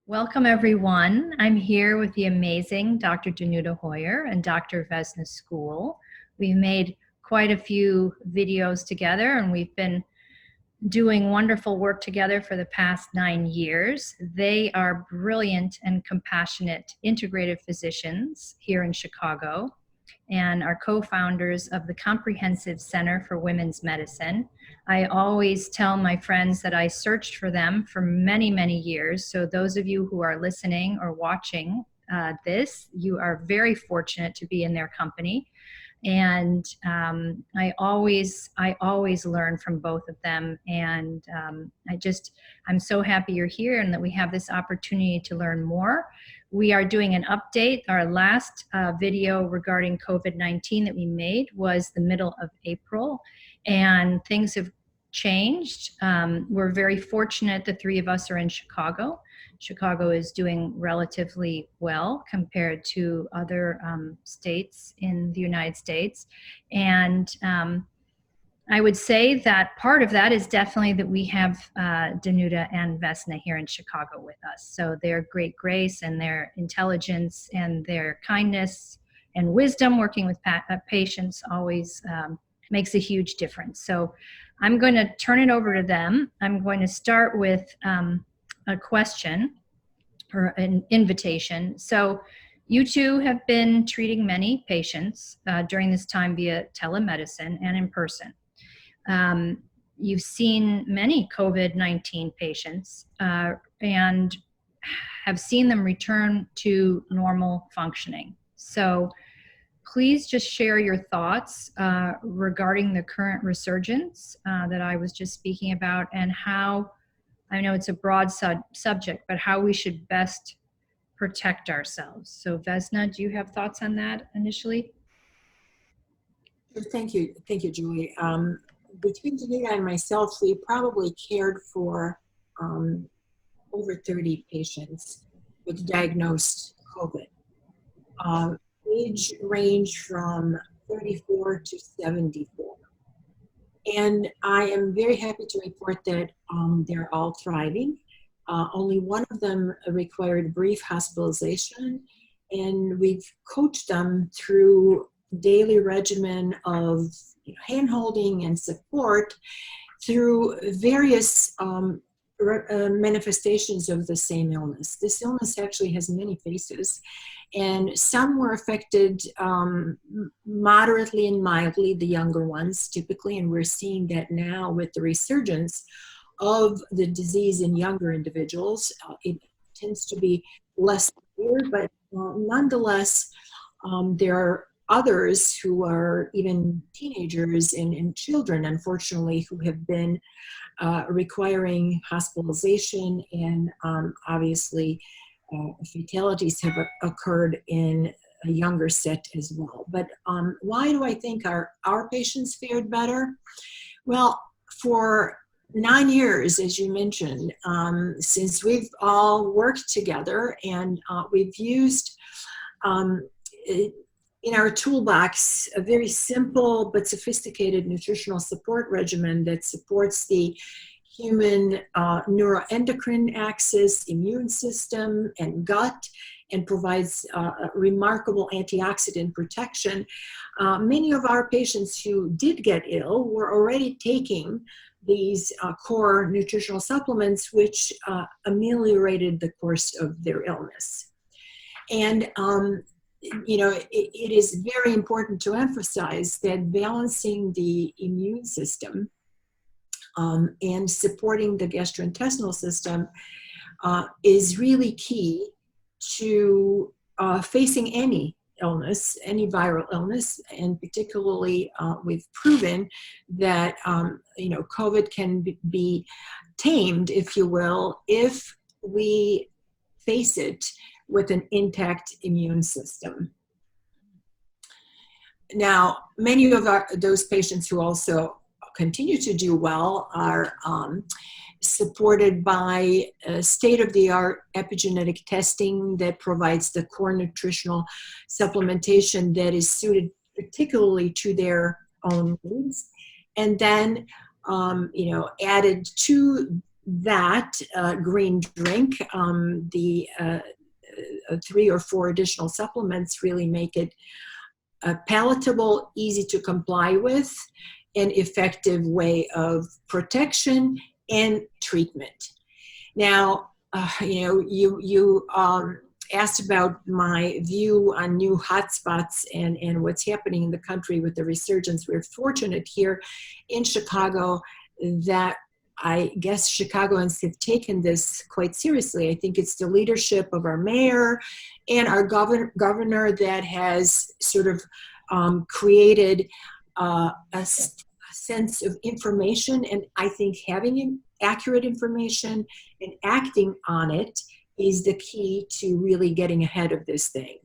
Welcome, everyone. I'm here with the amazing Dr. Danuta Hoyer and Dr. Vesna Skul. We've made quite a few videos together, and we've been doing wonderful work together for the past 9 years. They are brilliant and compassionate integrative physicians here in Chicago and are co-founders of the Comprehensive Center for Women's Medicine. I always tell my friends that I searched for them for many, many years. So those of you who are listening or watching this, you are very fortunate to be in their company. And I always learn from both of them. And I'm so happy you're here and that we have this opportunity to learn more. We are doing an update. Our last video regarding COVID-19 that we made was the middle of April, and things have changed. We're very fortunate the three of us are in Chicago. Chicago is doing relatively well compared to other states in the United States. And I would say that part of that is definitely that we have Danuta and Vesna here in Chicago with us. So their great grace and their intelligence and their kindness and wisdom working with patients always makes a huge difference. So I'm going to turn it over to them. I'm going to start with a question or an invitation. So you two have been treating many patients during this time via telemedicine and in person. You've seen many COVID-19 patients and have seen them return to normal functioning. So please just share your thoughts regarding the current resurgence that I was just speaking about, and how, I know it's a broad subject, but how we should best protect ourselves. So Vesna, do you have thoughts on that initially? Thank you, Julie. Between Danuta and myself, we probably cared for over 30 patients with diagnosed COVID. Age range from 34 to 74. And I am very happy to report that they're all thriving. Only one of them required brief hospitalization, and we've coached them through daily regimen of hand-holding and support through various manifestations of the same illness. This illness actually has many faces, and some were affected moderately and mildly, the younger ones typically, and we're seeing that now with the resurgence of the disease in younger individuals. It tends to be less severe, but nonetheless, there are others who are even teenagers and children, unfortunately, who have been requiring hospitalization, and obviously fatalities have occurred in a younger set as well. But why do I think our patients fared better? Well, for 9 years, as you mentioned, since we've all worked together, and we've used in our toolbox a very simple but sophisticated nutritional support regimen that supports the human neuroendocrine axis, immune system, and gut, and provides remarkable antioxidant protection. Many of our patients who did get ill were already taking these core nutritional supplements, which ameliorated the course of their illness. And it is very important to emphasize that balancing the immune system and supporting the gastrointestinal system is really key to facing any illness, any viral illness, and particularly we've proven that COVID can be tamed, if you will, if we face it with an intact immune system. Now, many of those patients who also continue to do well are supported by state-of-the-art epigenetic testing that provides the core nutritional supplementation that is suited particularly to their own needs, and then added to that green drink, the 3 or 4 additional supplements really make it palatable, easy to comply with, an effective way of protection and treatment. Now, you asked about my view on new hotspots and what's happening in the country with the resurgence. We're fortunate here in Chicago that I guess Chicagoans have taken this quite seriously. I think it's the leadership of our mayor and our governor that has sort of created a sense of information. And I think having accurate information and acting on it is the key to really getting ahead of this thing.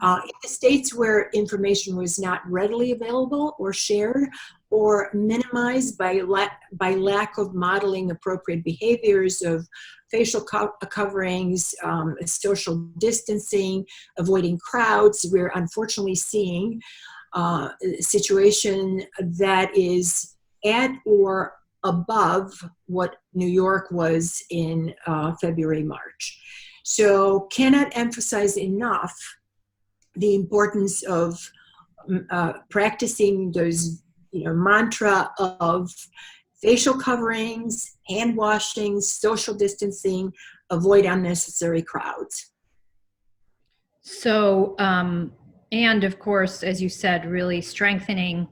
In the states where information was not readily available or shared or minimized by lack of modeling appropriate behaviors of facial coverings, social distancing, avoiding crowds, we're unfortunately seeing a situation that is at or above what New York was in February, March. So cannot emphasize enough the importance of practicing those, mantra of facial coverings, hand washing, social distancing, avoid unnecessary crowds. So, and of course, as you said, really strengthening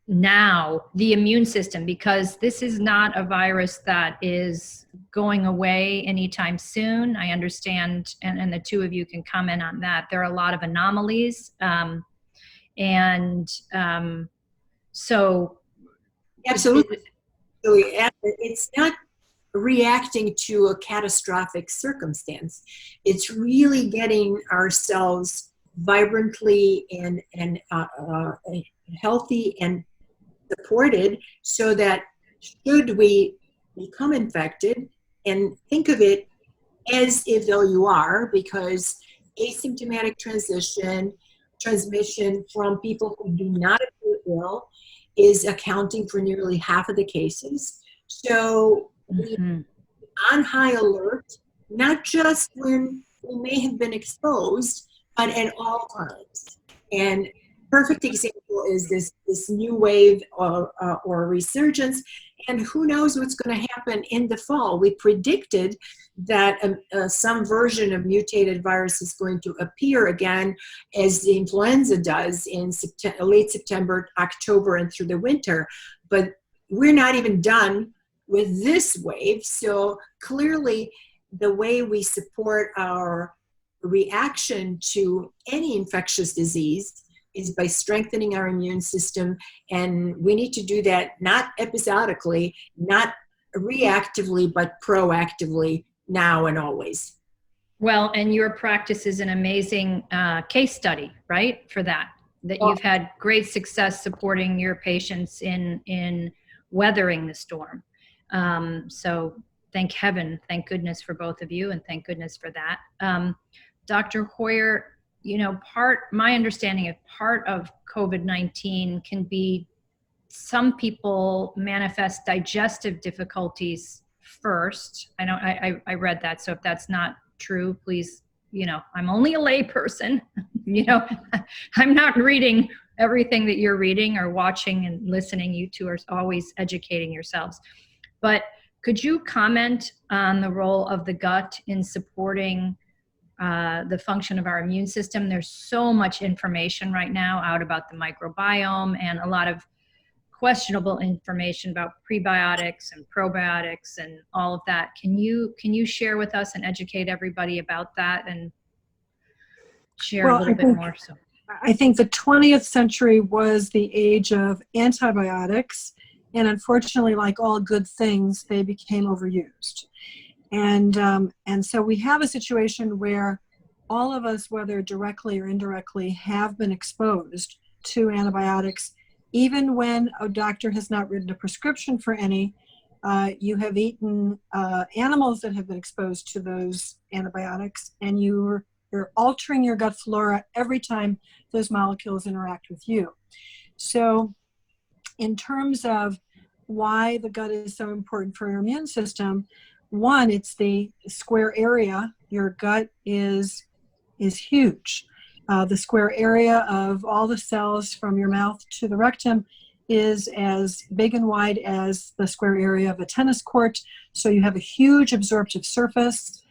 now the immune system, because this is not a virus that is going away anytime soon. I understand, and the two of you can comment on that. There are a lot of anomalies. So Absolutely. It's not reacting to a catastrophic circumstance. It's really getting ourselves vibrantly and healthy and supported, so that should we become infected, and think of it as if though you are, because asymptomatic transmission from people who do not appear ill is accounting for nearly half of the cases. So we're on high alert, not just when we may have been exposed, but at all times. And perfect example is this new wave or resurgence, and who knows what's going to happen in the fall. We predicted that some version of mutated virus is going to appear again, as the influenza does in late September, October, and through the winter. But we're not even done with this wave. So clearly, the way we support our reaction to any infectious disease is by strengthening our immune system. And we need to do that not episodically, not reactively, but proactively, now and always. Well, and your practice is an amazing case study, right? For that you've had great success supporting your patients in weathering the storm. So thank heaven, thank goodness for both of you, and thank goodness for that. Dr. Hoyer, my understanding of part of COVID-19 can be some people manifest digestive difficulties first. I read that. So if that's not true, please, I'm only a lay person, I'm not reading everything that you're reading or watching and listening. You two are always educating yourselves. But could you comment on the role of the gut in supporting the function of our immune system? There's so much information right now out about the microbiome, and a lot of questionable information about prebiotics and probiotics and all of that. Can you share with us and educate everybody about that and share a little bit more? So I think the 20th century was the age of antibiotics, and unfortunately, like all good things, they became overused. And so we have a situation where all of us, whether directly or indirectly, have been exposed to antibiotics. Even when a doctor has not written a prescription for any, you have eaten animals that have been exposed to those antibiotics, and you're altering your gut flora every time those molecules interact with you. So in terms of why the gut is so important for your immune system. One, it's the square area. Your gut is huge. The square area of all the cells from your mouth to the rectum is as big and wide as the square area of a tennis court. So you have a huge absorptive surface.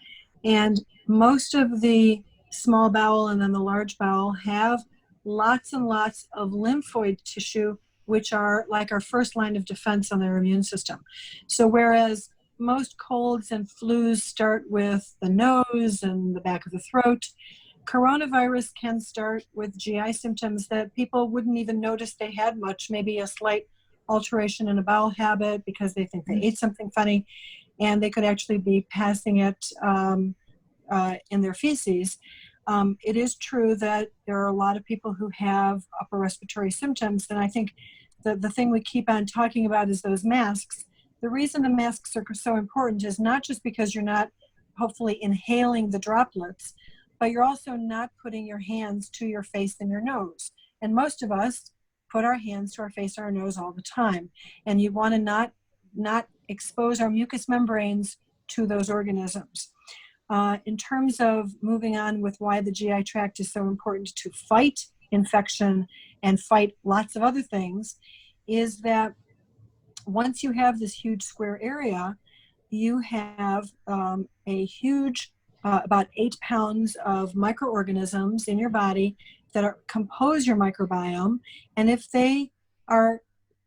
And most of the small bowel and then the large bowel have lots and lots of lymphoid tissue, which are like our first line of defense on their immune system. So whereas most colds and flus start with the nose and the back of the throat, coronavirus can start with GI symptoms that people wouldn't even notice they had much, maybe a slight alteration in a bowel habit because they think they ate something funny, and they could actually be passing it in their feces. It is true that there are a lot of people who have upper respiratory symptoms, and I think the thing we keep on talking about is those masks. The reason the masks are so important is not just because you're not hopefully inhaling the droplets, but you're also not putting your hands to your face and your nose. And most of us put our hands to our face or our nose all the time. And you want to not expose our mucous membranes to those organisms. In terms of moving on with why the GI tract is so important to fight infection and fight lots of other things, is that once you have this huge square area, you have a huge, about 8 pounds of microorganisms in your body that compose your microbiome. And if they are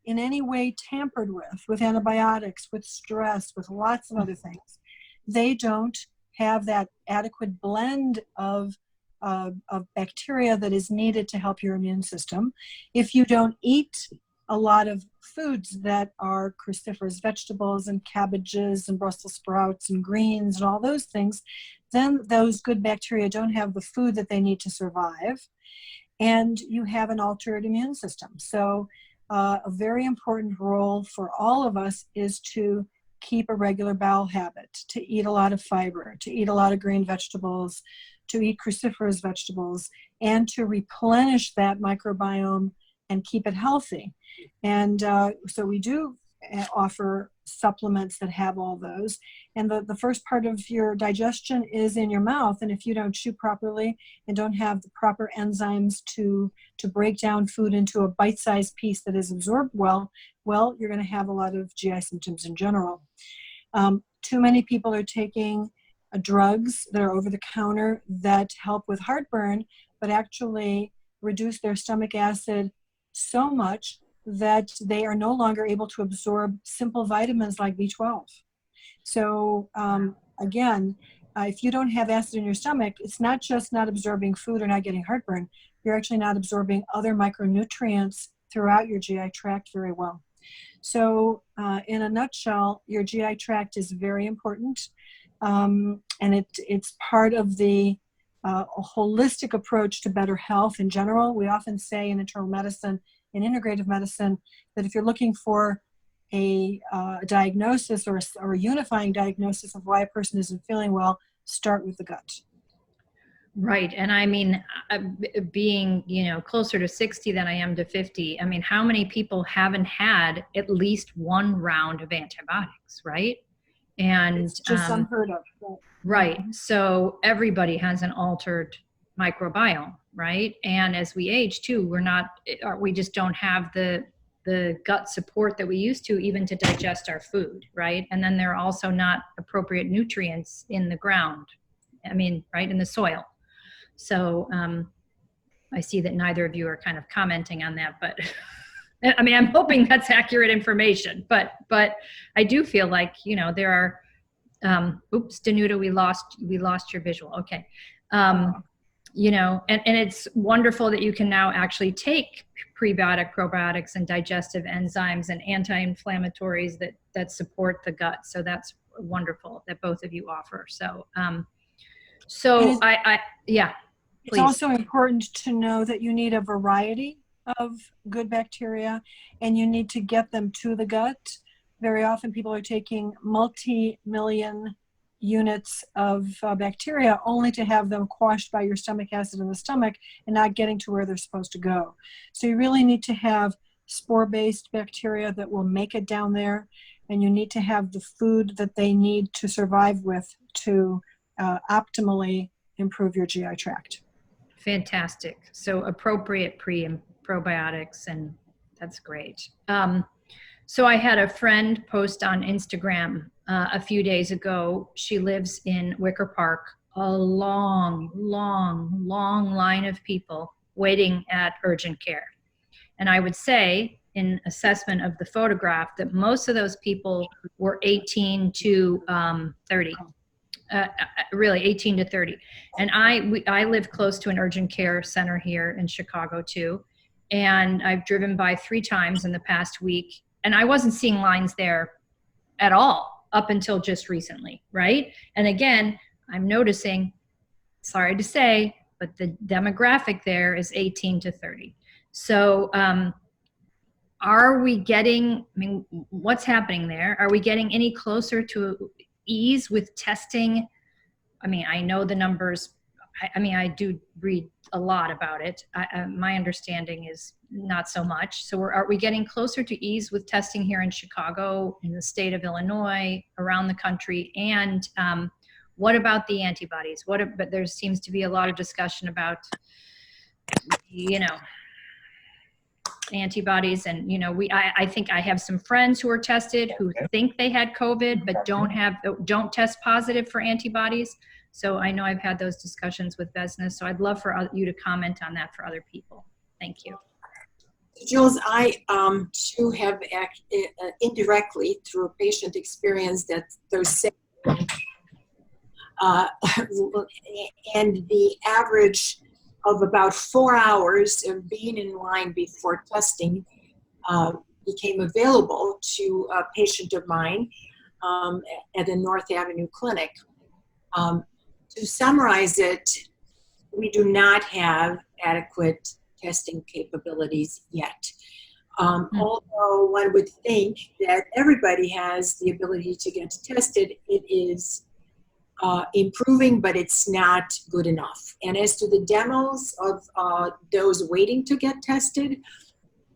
in any way tampered with antibiotics, with stress, with lots of other things, they don't have that adequate blend of bacteria that is needed to help your immune system. If you don't eat a lot of foods that are cruciferous vegetables and cabbages and Brussels sprouts and greens and all those things, then those good bacteria don't have the food that they need to survive, and you have an altered immune system. So a very important role for all of us is to keep a regular bowel habit, to eat a lot of fiber, to eat a lot of green vegetables, to eat cruciferous vegetables, and to replenish that microbiome and keep it healthy. And so we do offer supplements that have all those. And the first part of your digestion is in your mouth. And if you don't chew properly and don't have the proper enzymes to break down food into a bite-sized piece that is absorbed well, you're going to have a lot of GI symptoms in general. Too many people are taking drugs that are over the counter that help with heartburn, but actually reduce their stomach acid so much that they are no longer able to absorb simple vitamins like B12. So again, if you don't have acid in your stomach, it's not just not absorbing food or not getting heartburn, you're actually not absorbing other micronutrients throughout your GI tract very well. So in a nutshell, your GI tract is very important, and it's part of the a holistic approach to better health in general. We often say in internal medicine, in integrative medicine, that if you're looking for a diagnosis or a unifying diagnosis of why a person isn't feeling well, start with the gut. Right. And I mean, being, closer to 60 than I am to 50, I mean, how many people haven't had at least one round of antibiotics, right? And it's just unheard of. Right. So everybody has an altered microbiome, right? And as we age too, we just don't have the gut support that we used to even to digest our food, right? And then there are also not appropriate nutrients in the ground. I mean, right, in the soil. So I see that neither of you are kind of commenting on that, but I mean, I'm hoping that's accurate information, but I do feel like, there are, oops, Danuta, we lost your visual. Okay. And it's wonderful that you can now actually take prebiotic, probiotics, and digestive enzymes and anti-inflammatories that support the gut. So that's wonderful that both of you offer. So, yeah. It's also important to know that you need a variety of good bacteria, and you need to get them to the gut. Very often people are taking multi-million units of bacteria only to have them quashed by your stomach acid in the stomach and not getting to where they're supposed to go. So you really need to have spore-based bacteria that will make it down there, and you need to have the food that they need to survive with to optimally improve your GI tract. Fantastic. So appropriate pre and probiotics, and that's great. So I had a friend post on Instagram a few days ago. She lives in Wicker Park, a long line of people waiting at urgent care. And I would say, in assessment of the photograph, that most of those people were 18 to 30. Really 18 to 30. And I live close to an urgent care center here in Chicago too. And I've driven by 3 times in the past week, and I wasn't seeing lines there at all up until just recently, right? And again, I'm noticing, sorry to say, but the demographic there is 18 to 30. So are we getting, I mean, what's happening there? Are we getting any closer to ease with testing? I mean, I know the numbers. I mean, I do read a lot about it. My understanding is not so much. So are we getting closer to ease with testing here in Chicago, in the state of Illinois, around the country? And what about the antibodies? But there seems to be a lot of discussion about, antibodies, and I think I have some friends who are tested who think they had COVID but don't test positive for antibodies. So I know I've had those discussions with Vesna, so I'd love for you to comment on that for other people. Thank you. Jules, I too have indirectly through a patient experience that those same and the average of about 4 hours of being in line before testing became available to a patient of mine at a North Avenue clinic. To summarize it, we do not have adequate testing capabilities yet. Although one would think that everybody has the ability to get tested, it is improving, but it's not good enough. And as to the demos of those waiting to get tested,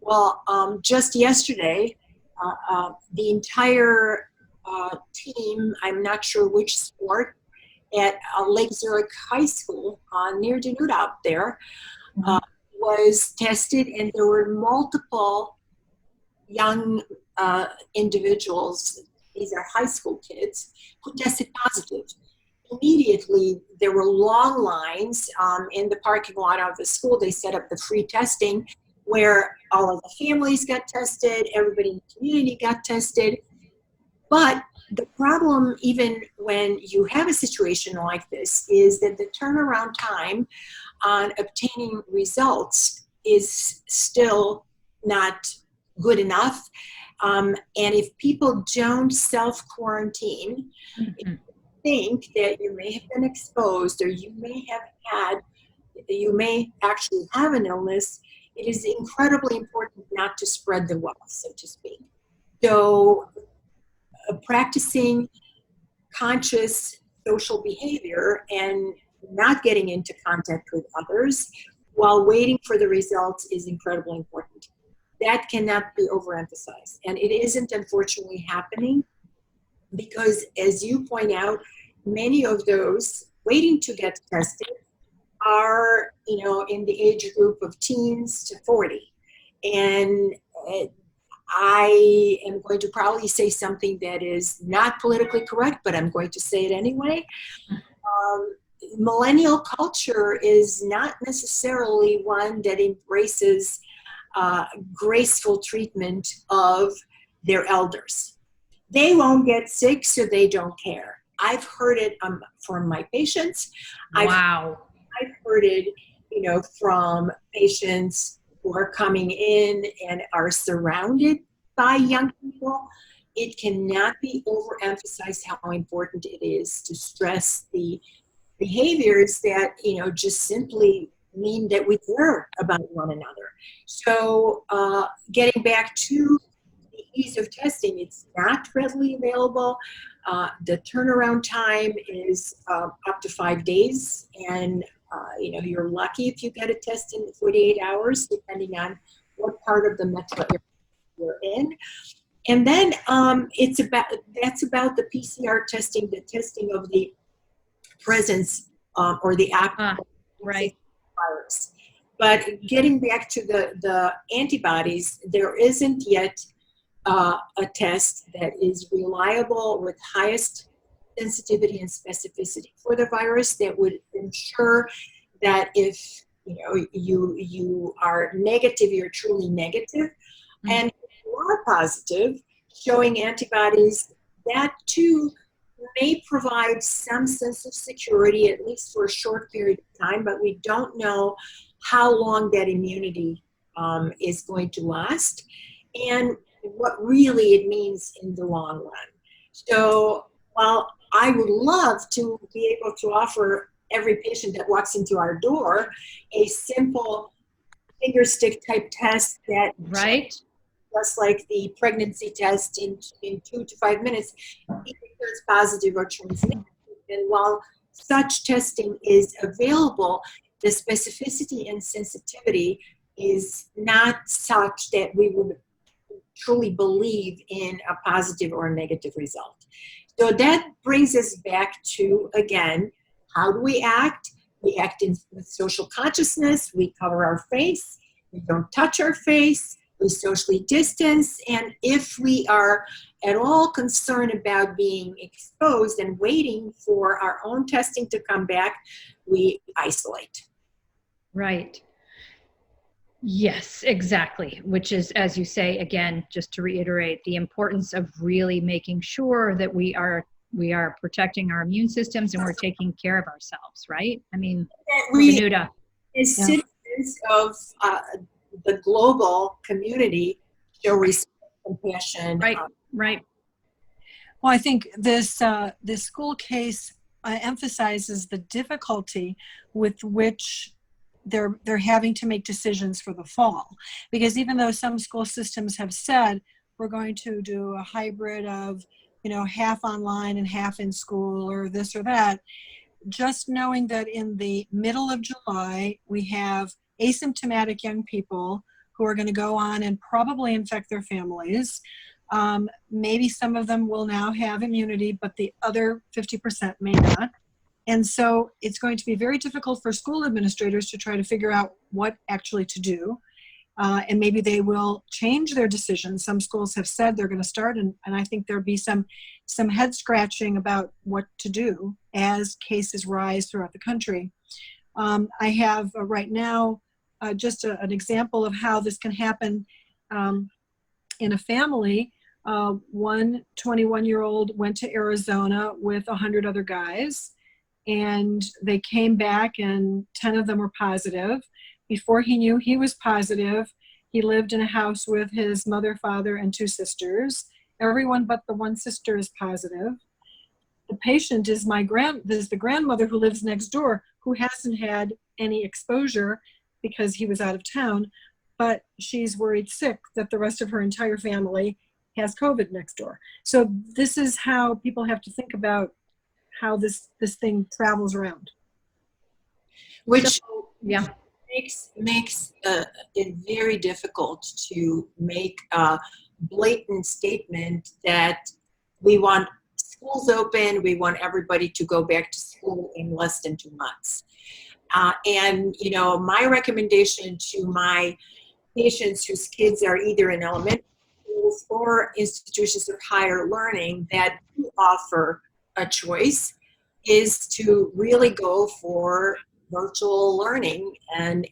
well, just yesterday, the entire team, I'm not sure which sport, at Lake Zurich High School near Danuta out there, was tested, and there were multiple young individuals, these are high school kids, who tested positive. Immediately, there were long lines in the parking lot of the school. They set up the free testing where all of the families got tested, everybody in the community got tested. But the problem, even when you have a situation like this, is that the turnaround time on obtaining results is still not good enough. And if people don't self-quarantine, think that you may have been exposed or you may actually have an illness, it is incredibly important not to spread the wealth, so to speak. So practicing conscious social behavior and not getting into contact with others while waiting for the results is incredibly important. That cannot be overemphasized. And it isn't, unfortunately, happening because, as you point out, many of those waiting to get tested are, in the age group of teens to 40. And I am going to probably say something that is not politically correct, but I'm going to say it anyway. Millennial culture is not necessarily one that embraces graceful treatment of their elders. They won't get sick, so they don't care. I've heard it from my patients. Wow. I've heard it, from patients who are coming in and are surrounded by young people. It cannot be overemphasized how important it is to stress the behaviors that, just simply mean that we care about one another. So getting back to the ease of testing, it's not readily available. The turnaround time is up to 5 days, and you're lucky if you get a test in 48 hours, depending on what part of the metro area you're in. And then that's about the PCR testing, the testing of the presence or the right. virus. But getting back to the antibodies, there isn't yet a test that is reliable with highest sensitivity and specificity for the virus that would ensure that if you are negative, you're truly negative. Mm-hmm. And if you are positive, showing antibodies, that too may provide some sense of security, at least for a short period of time, but we don't know how long that immunity is going to last and what really it means in the long run. So while I would love to be able to offer every patient that walks into our door a simple finger stick type test that just like the pregnancy test in 2 to 5 minutes, either turns positive or turns negative. And while such testing is available, the specificity and sensitivity is not such that we would truly believe in a positive or a negative result. So that brings us back to, again, how do we act? We act with social consciousness. We cover our face. We don't touch our face. We socially distance. And if we are at all concerned about being exposed and waiting for our own testing to come back, we isolate. Right. Yes, exactly. Which is, as you say, again, just to reiterate, the importance of really making sure that we are protecting our immune systems and we're taking care of ourselves, right? I mean, Danuta. As citizens of the global community, show respect, compassion. Right. Well, I think this Skul case emphasizes the difficulty with which they're having to make decisions for the fall, because even though some school systems have said we're going to do a hybrid of half online and half in school or this or that, just knowing that in the middle of July we have asymptomatic young people who are going to go on and probably infect their families. Maybe some of them will now have immunity, but the other 50% may not. And so it's going to be very difficult for school administrators to try to figure out what actually to do. And maybe they will change their decisions. Some schools have said they're going to start, and I think there'll be some head scratching about what to do as cases rise throughout the country. I have right now just an example of how this can happen in a family. One 21-year-old went to Arizona with 100 other guys, and they came back and 10 of them were positive. Before he knew he was positive, he lived in a house with his mother, father, and 2 sisters. Everyone but the one sister is positive. The patient is the grandmother who lives next door, who hasn't had any exposure because he was out of town, but she's worried sick that the rest of her entire family has COVID next door. So this is how people have to think about how this thing travels around. Which makes it very difficult to make a blatant statement that we want schools open, we want everybody to go back to school in less than 2 months. And my recommendation to my patients whose kids are either in elementary schools or institutions of higher learning that do offer a choice is to really go for virtual learning and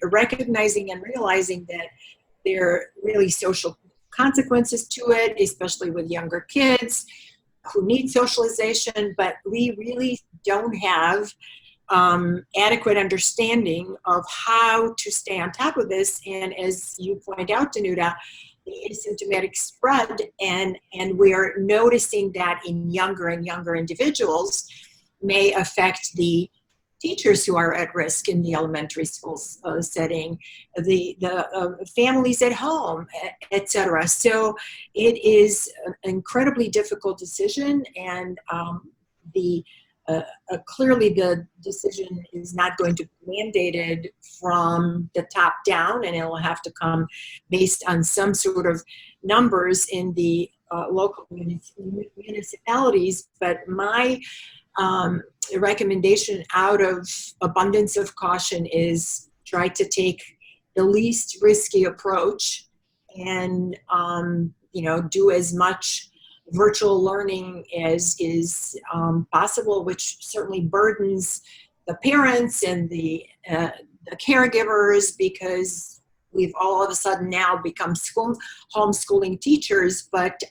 recognizing and realizing that there are really social consequences to it, especially with younger kids who need socialization, but we really don't have adequate understanding of how to stay on top of this. And as you point out, Danuta, the asymptomatic spread, and we are noticing that in younger and younger individuals may affect the teachers who are at risk in the elementary schools setting, the families at home, etc. So it is an incredibly difficult decision, and the clearly the decision is not going to be mandated from the top down, and it will have to come based on some sort of numbers in the local municipalities. But my recommendation out of abundance of caution is try to take the least risky approach and do as much virtual learning as is possible, which certainly burdens the parents and the caregivers, because we've all of a sudden now become homeschooling teachers. But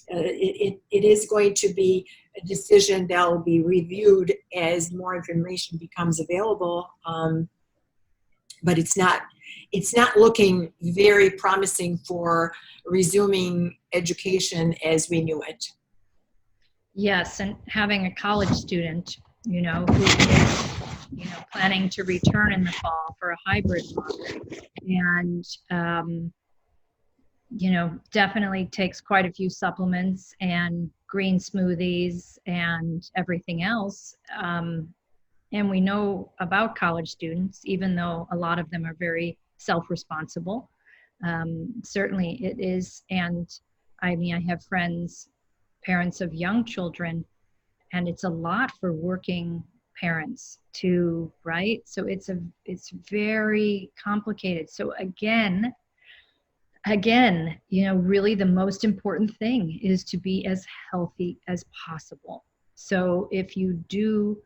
it is going to be a decision that will be reviewed as more information becomes available. But it's not looking very promising for resuming education as we knew it. Yes, and having a college student, who is, planning to return in the fall for a hybrid model, and definitely takes quite a few supplements and green smoothies and everything else. And we know about college students, even though a lot of them are very self-responsible. Certainly it is. And I mean, I have friends, parents of young children, and it's a lot for working parents too, right? So it's very complicated. So again, really the most important thing is to be as healthy as possible. So if you do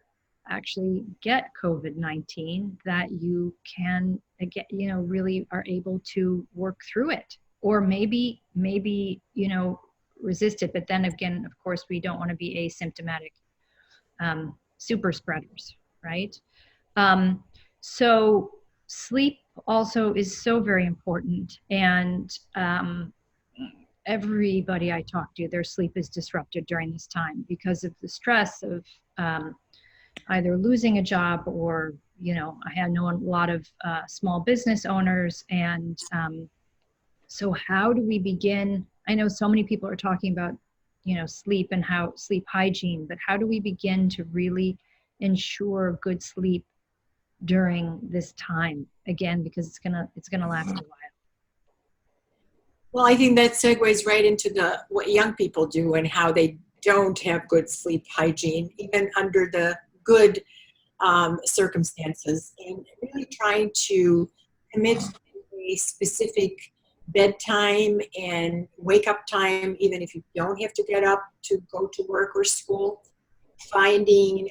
actually get COVID-19, that you can, really are able to work through it, or maybe, resist it. But then again, of course, we don't want to be asymptomatic super spreaders, right? So sleep also is so very important. And everybody I talk to, their sleep is disrupted during this time because of the stress of either losing a job or, I have known a lot of small business owners. And so how do we begin? I know so many people are talking about, sleep and how sleep hygiene, but how do we begin to really ensure good sleep during this time? Again, because it's gonna last a while. Well, I think that segues right into what young people do and how they don't have good sleep hygiene, even under the good circumstances, and really trying to commit to a specific bedtime and wake up time, even if you don't have to get up to go to work or school. Finding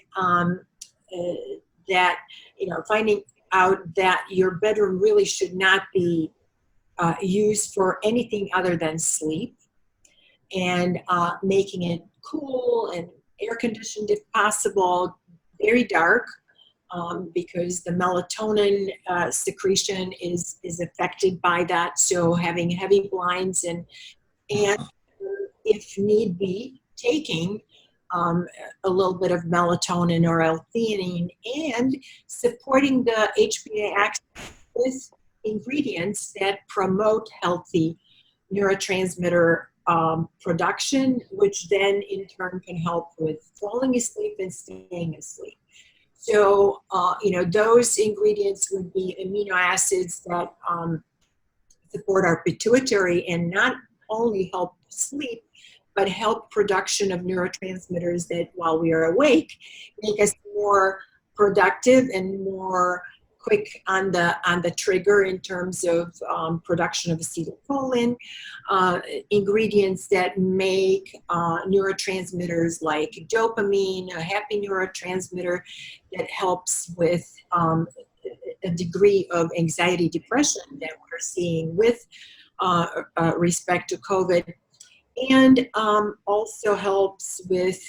finding out that your bedroom really should not be used for anything other than sleep, and making it cool and air conditioned if possible, very dark, because the melatonin secretion is affected by that. So having heavy blinds and if need be, taking a little bit of melatonin or L-theanine, and supporting the HPA axis with ingredients that promote healthy neurotransmitter production, which then in turn can help with falling asleep and staying asleep. So, those ingredients would be amino acids that support our pituitary and not only help sleep, but help production of neurotransmitters that, while we are awake, make us more productive and more quick on the trigger in terms of production of acetylcholine, ingredients that make neurotransmitters like dopamine, a happy neurotransmitter that helps with a degree of anxiety, depression that we're seeing with respect to COVID, and also helps with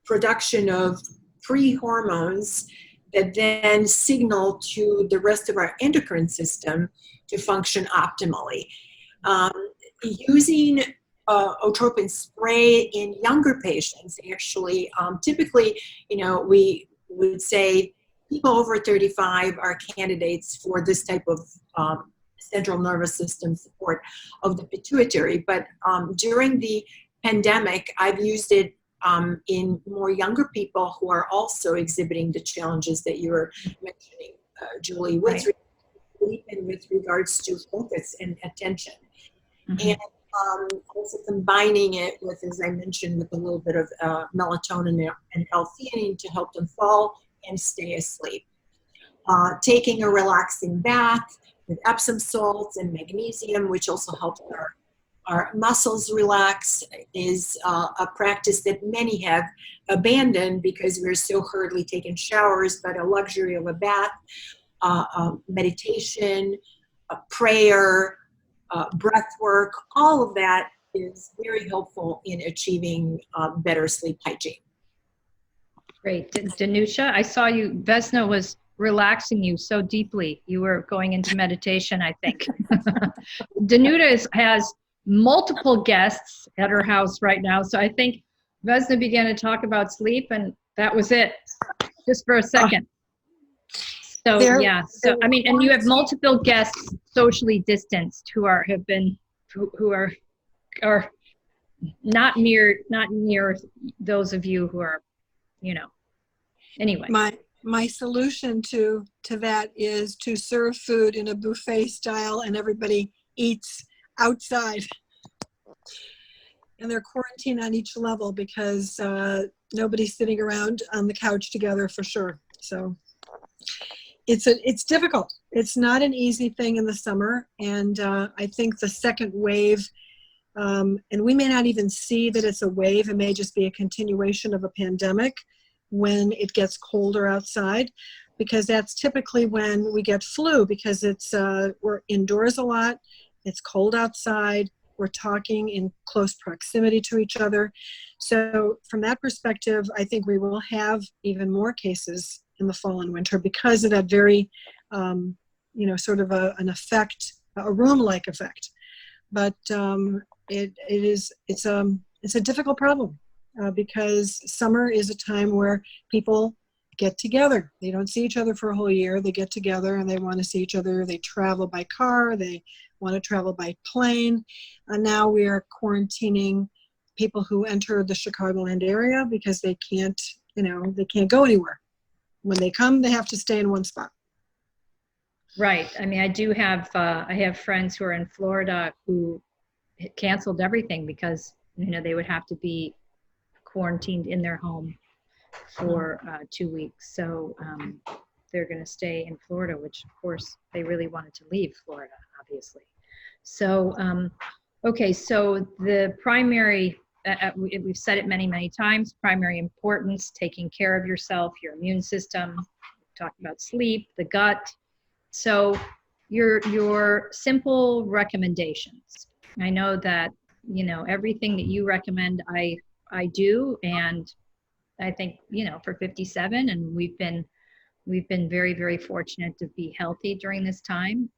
production of pre-hormones that then signal to the rest of our endocrine system to function optimally. Using otropin spray in younger patients, actually, typically, we would say people over 35 are candidates for this type of central nervous system support of the pituitary. But during the pandemic, I've used it in more younger people who are also exhibiting the challenges that you were mentioning, Julie, with Right. sleep and with regards to focus and attention. And also combining it with, as I mentioned, with a little bit of melatonin and L-theanine to help them fall and stay asleep. Taking a relaxing bath with Epsom salts and magnesium, which also helps our muscles relax, is a practice that many have abandoned because we're so hurriedly taking showers, but a luxury of a bath, meditation, prayer, breath work, all of that is very helpful in achieving better sleep hygiene. Great. Danuta, I saw you, Vesna was relaxing you so deeply. You were going into meditation, I think. Danuta has multiple guests at her house right now. So I think Vesna began to talk about sleep and that was it, just for a second. So yeah, so I mean, and you have multiple guests socially distanced who are not near those of you who are, you know, anyway. My solution to that is to serve food in a buffet style and everybody eats outside. And they're quarantined on each level because nobody's sitting around on the couch together for sure. So it's difficult. It's not an easy thing in the summer. And I think the second wave, and we may not even see that it's a wave. It may just be a continuation of a pandemic when it gets colder outside, because that's typically when we get flu, because we're indoors a lot, it's cold outside, we're talking in close proximity to each other. So from that perspective, I think we will have even more cases in the fall and winter because of that very, sort of an effect, a room-like effect. But it's a difficult problem. Because summer is a time where people get together. They don't see each other for a whole year. They get together and they want to see each other. They travel by car. They want to travel by plane. And now we are quarantining people who enter the Chicagoland area because they can't go anywhere. When they come, they have to stay in one spot. Right. I mean, I have friends who are in Florida who canceled everything because, they would have to be quarantined in their home for 2 weeks. So they're going to stay in Florida, which of course they really wanted to leave Florida, obviously. So, okay, so the primary, we've said it many, many times, primary importance, taking care of yourself, your immune system, we've talked about sleep, the gut. So your simple recommendations. I know that, everything that you recommend, I do, and I think, for 57, and we've been very, very fortunate to be healthy during this time.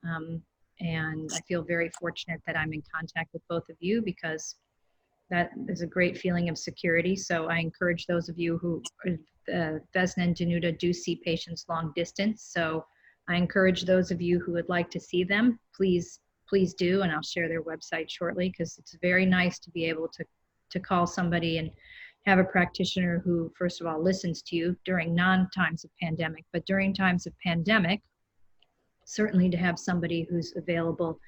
And I feel very fortunate that I'm in contact with both of you because that is a great feeling of security. So I encourage those of you who, Vesna and Danuta do see patients long distance. So I encourage those of you who would like to see them, please do, and I'll share their website shortly because it's very nice to be able to call somebody and have a practitioner who, first of all, listens to you during non-times of pandemic, but during times of pandemic, certainly to have somebody who's available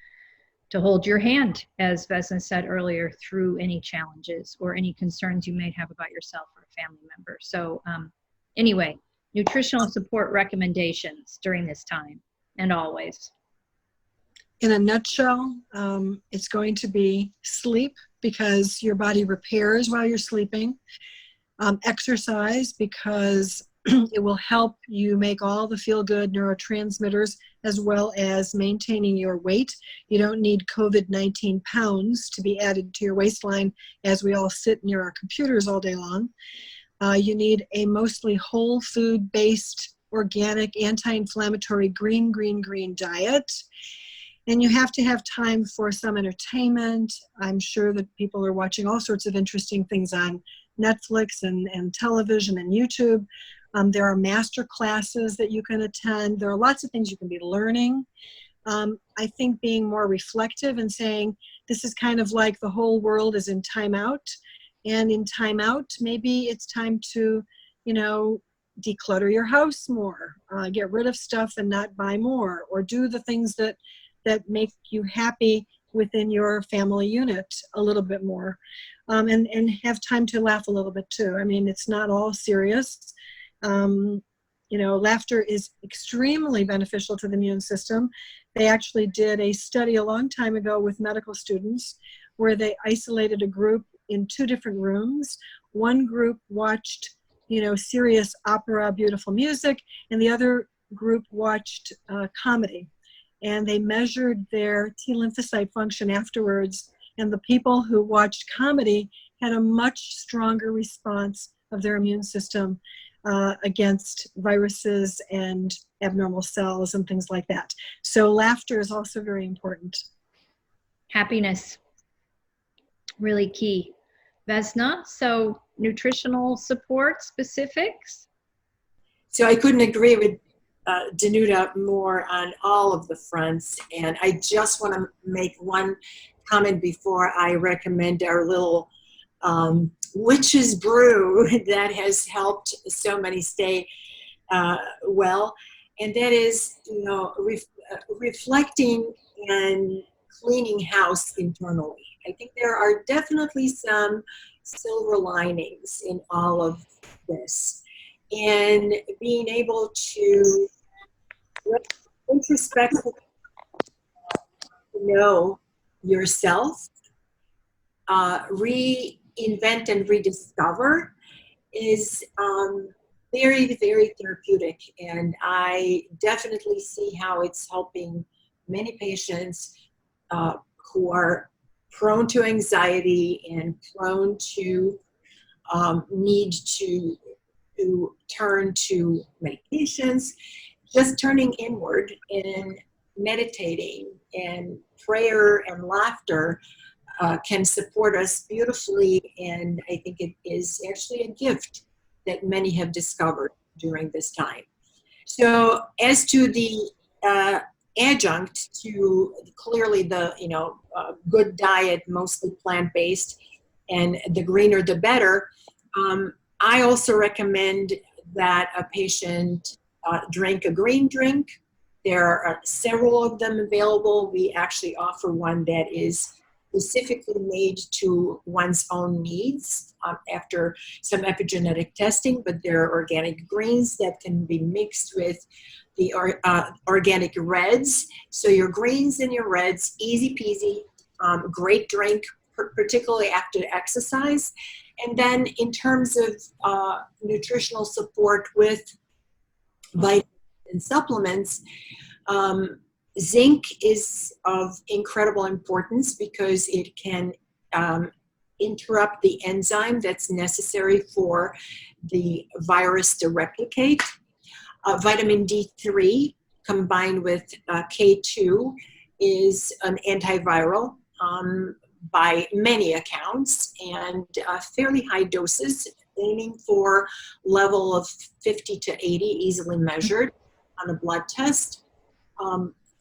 to hold your hand, as Vesna said earlier, through any challenges or any concerns you may have about yourself or a family member. So anyway, nutritional support recommendations during this time and always. In a nutshell, it's going to be sleep because your body repairs while you're sleeping. Exercise because it will help you make all the feel-good neurotransmitters as well as maintaining your weight. You don't need COVID-19 pounds to be added to your waistline as we all sit near our computers all day long. You need a mostly whole food-based, organic, anti-inflammatory, green diet. And you have to have time for some entertainment. I'm sure that people are watching all sorts of interesting things on Netflix and television and YouTube. There are master classes that you can attend. There are lots of things you can be learning. I think being more reflective and saying, this is kind of like the whole world is in timeout. And in time out, maybe it's time to, declutter your house more, get rid of stuff and not buy more, or do the things that make you happy within your family unit a little bit more, and have time to laugh a little bit too. I mean, it's not all serious. Laughter is extremely beneficial to the immune system. They actually did a study a long time ago with medical students where they isolated a group in 2 different rooms. One group watched, serious opera, beautiful music, and the other group watched comedy. And they measured their T lymphocyte function afterwards, and the people who watched comedy had a much stronger response of their immune system against viruses and abnormal cells and things like that. So laughter is also very important. Happiness, really key. Vesna, so nutritional support specifics? So I couldn't agree with Danuta more on all of the fronts. And I just want to make one comment before I recommend our little witch's brew that has helped so many stay well. And that is, reflecting and cleaning house internally. I think there are definitely some silver linings in all of this. And being able to introspectively know yourself, reinvent and rediscover is very, very therapeutic. And I definitely see how it's helping many patients who are prone to anxiety and prone to need to turn to medications. Just turning inward and meditating and prayer and laughter can support us beautifully, and I think it is actually a gift that many have discovered during this time. So as to the adjunct to clearly the good diet, mostly plant-based, and the greener the better, I also recommend that a patient drink a green drink. There are several of them available. We actually offer one that is specifically made to one's own needs after some epigenetic testing, but there are organic greens that can be mixed with the organic reds. So your greens and your reds, easy peasy, great drink, particularly after exercise. And then in terms of nutritional support with vitamins and supplements, zinc is of incredible importance because it can interrupt the enzyme that's necessary for the virus to replicate. Vitamin D3 combined with K2 is an antiviral by many accounts, and fairly high doses, aiming for level of 50 to 80, easily measured on a blood test.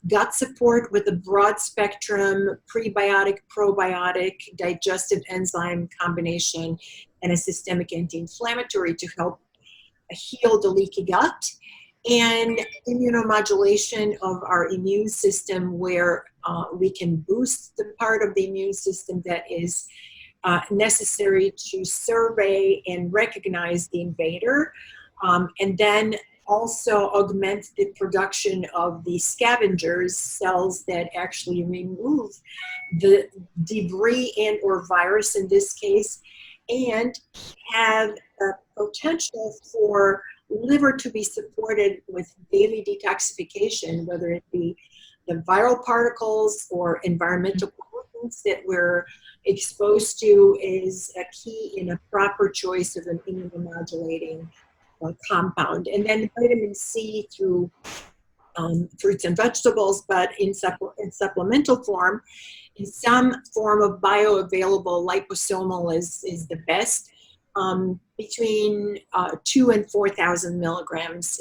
Gut support with a broad spectrum prebiotic, probiotic, digestive enzyme combination, and a systemic anti-inflammatory to help heal the leaky gut. And immunomodulation of our immune system, where we can boost the part of the immune system that is necessary to survey and recognize the invader, and then also augment the production of the scavengers, cells that actually remove the debris and or virus in this case, and have a potential for liver to be supported with daily detoxification, whether it be the viral particles or environmental pollutants that we're exposed to, is a key in a proper choice of an immunomodulating compound. And then vitamin C through fruits and vegetables, but in supplemental form, in some form of bioavailable liposomal is the best, between 2,000 and 4,000 milligrams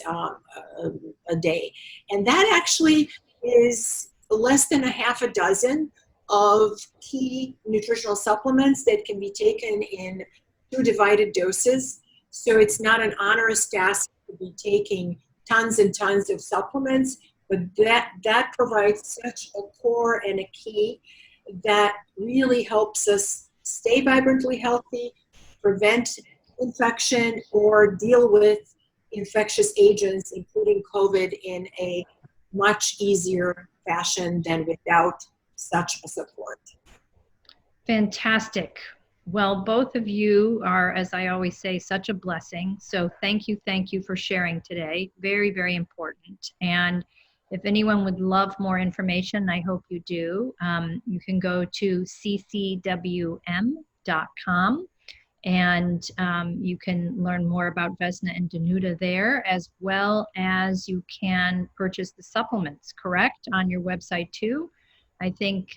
a day. And that actually is less than a half a dozen of key nutritional supplements that can be taken in 2 divided doses. So it's not an onerous task to be taking tons and tons of supplements, but that provides such a core and a key that really helps us stay vibrantly healthy, prevent infection, or deal with infectious agents, including COVID, in a much easier fashion than without such a support. Fantastic. Well, both of you are, as I always say, such a blessing. So thank you for sharing today. Very, very important. And if anyone would love more information, I hope you do, you can go to ccwm.com and you can learn more about Vesna and Danuta there, as well as you can purchase the supplements, correct, on your website too. I think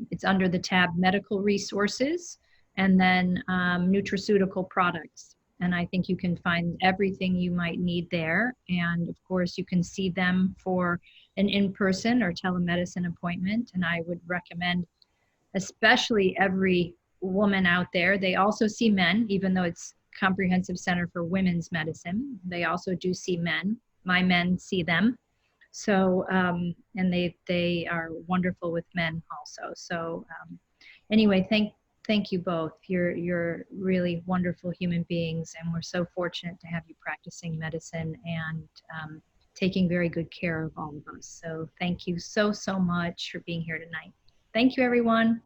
it's under the tab Medical Resources and then Nutraceutical Products. And I think you can find everything you might need there. And of course, you can see them for an in-person or telemedicine appointment. And I would recommend, especially every woman out there, they also see men, even though it's Comprehensive Center for Women's Medicine. They also do see men. My men see them. So, and they are wonderful with men also. So anyway, thank you both. You're really wonderful human beings, and we're so fortunate to have you practicing medicine and taking very good care of all of us. So thank you so much for being here tonight. Thank you, everyone.